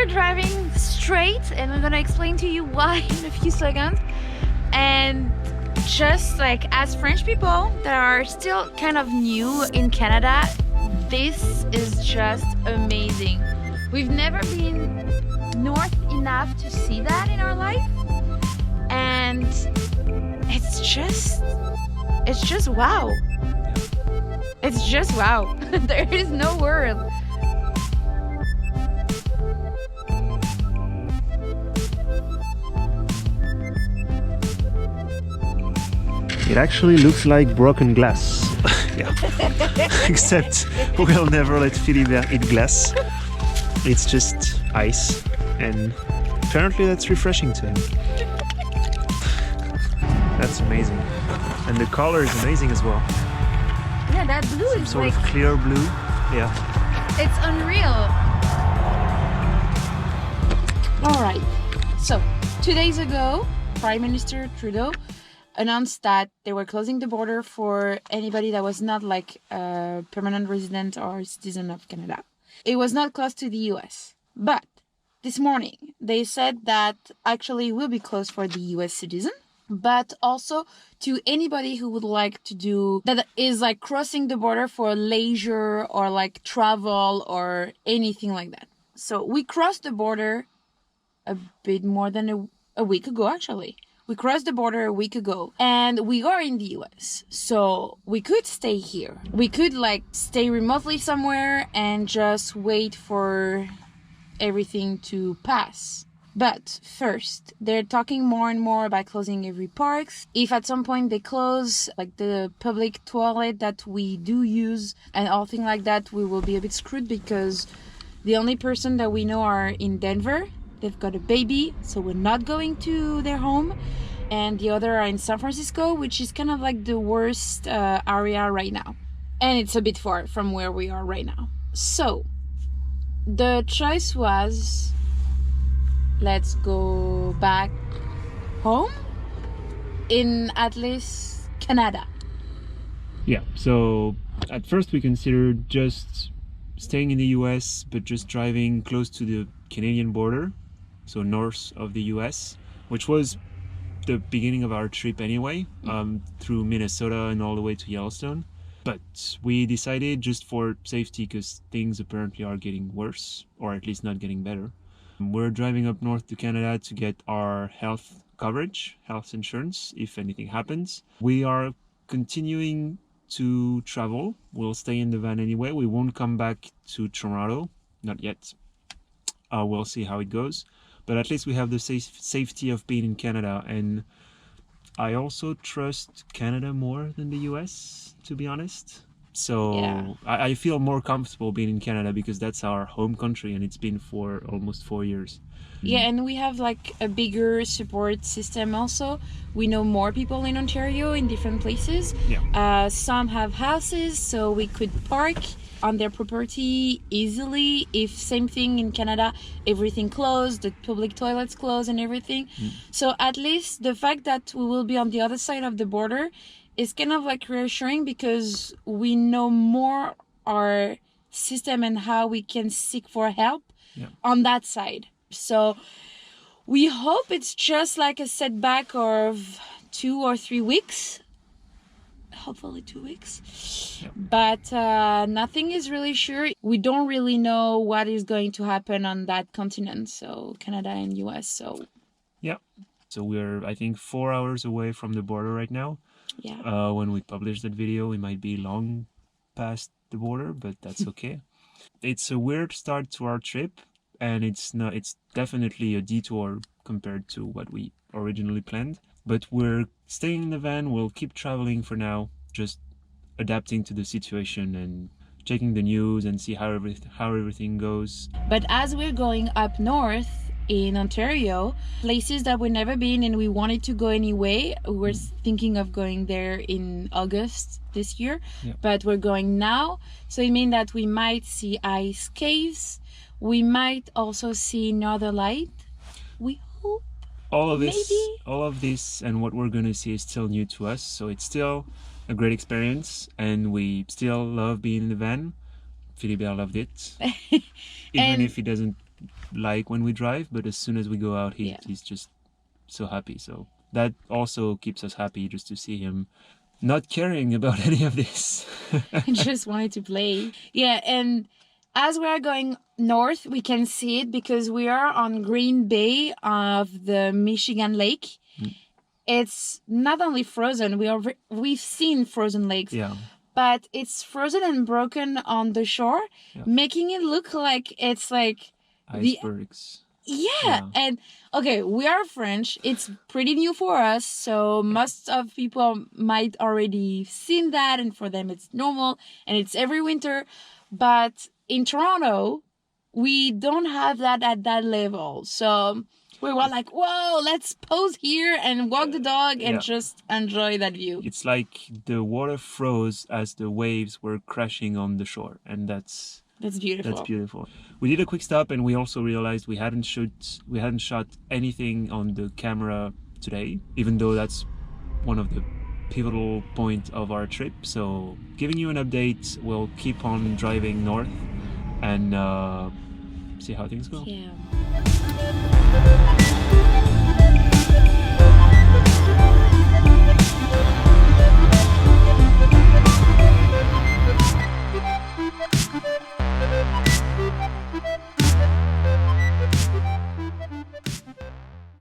we're driving straight, and I'm gonna explain to you why in a few seconds. And just like as French people that are still kind of new in Canada, this is just amazing. We've never been north enough to see that in our life, and it's just wow. It's just wow. There is no word. It actually looks like broken glass. Yeah. Except we'll never let Philippe eat glass. It's just ice, and apparently that's refreshing to him. That's amazing. And the color is amazing as well. Yeah, that blue is Sort like of clear blue. Yeah. it's unreal. All right. So 2 days ago, Prime Minister Trudeau announced that they were closing the border for anybody that was not like a permanent resident or citizen of Canada. It was not closed to the US. But this morning, they said that actually will be closed for the US citizen, but also to anybody who would like to do that is like crossing the border for leisure or like travel or anything like that. So we crossed the border a bit more than a week ago, actually. We crossed the border a week ago, and we are in the US. So we could stay here. We could like stay remotely somewhere and just wait for everything to pass. But first, they're talking more and more about closing every parks. If at some point they close like the public toilet that we do use and all things like that, we will be a bit screwed because the only person that we know are in Denver. They've got a baby, so we're not going to their home. And the other are in San Francisco, which is kind of like the worst area right now. And it's a bit far from where we are right now. So the choice was, let's go back home in at least Canada. Yeah, so at first we considered just staying in the US, but just driving close to the Canadian border, so north of the US, which was the beginning of our trip anyway, through Minnesota and all the way to Yellowstone. But we decided, just for safety, because things apparently are getting worse, or at least not getting better, we're driving up north to Canada to get our health coverage, health insurance, if anything happens. We are continuing to travel. We'll stay in the van anyway. We won't come back to Toronto, not yet. We'll see how it goes. But at least we have the safety of being in Canada. And I also trust Canada more than the US, to be honest. So yeah. I feel more comfortable being in Canada because that's our home country, and it's been for almost 4 years. Yeah, and we have like a bigger support system also. We know more people in Ontario in different places. Yeah. Some have houses, so we could park on their property easily. If same thing in Canada, everything closed, the public toilets closed and everything. So at least the fact that we will be on the other side of the border is kind of like reassuring because we know more our system and how we can seek for help on that side. So we hope it's just like a setback of 2 or 3 weeks. Hopefully 2 weeks. Yep. But nothing is really sure. We don't really know what is going to happen on that continent. So Canada and US. So yeah. So we're, I think, 4 hours away from the border right now. Yeah. When we publish that video, we might be long past the border, but that's okay. It's a weird start to our trip, and it's definitely a detour compared to what we originally planned. But we're staying in the van. We'll keep traveling for now, just adapting to the situation and checking the news and see how everything goes. But as we're going up north in Ontario, places that we've never been and we wanted to go anyway, we're thinking of going there in August this year, but we're going now. So it means that we might see ice caves. We might also see Northern Light. We hope. All of this and what we're going to see is still new to us. So it's still a great experience, and we still love being in the van. Philibert loved it. Even if he doesn't like when we drive, but as soon as we go out, Yeah. he's just so happy. So that also keeps us happy, just to see him not caring about any of this. I just wanted to play. Yeah, and as we are going north, we can see it because we are on Green Bay of the Michigan Lake. It's not only frozen, we've seen frozen lakes, Yeah. but it's frozen and broken on the shore, making it look like it's like Icebergs. yeah. And okay, we are French. It's pretty new for us, so most of people might already seen that, and for them it's normal and it's every winter. But in Toronto, we don't have that at that level. So we were like, whoa, let's pose here and walk the dog and just enjoy that view. It's like the water froze as the waves were crashing on the shore, and that's beautiful. That's beautiful. We did a quick stop, and we also realized we hadn't shot anything on the camera today, even though that's one of the pivotal point of our trip. So giving you an update, we'll keep on driving north and see how things go. Yeah.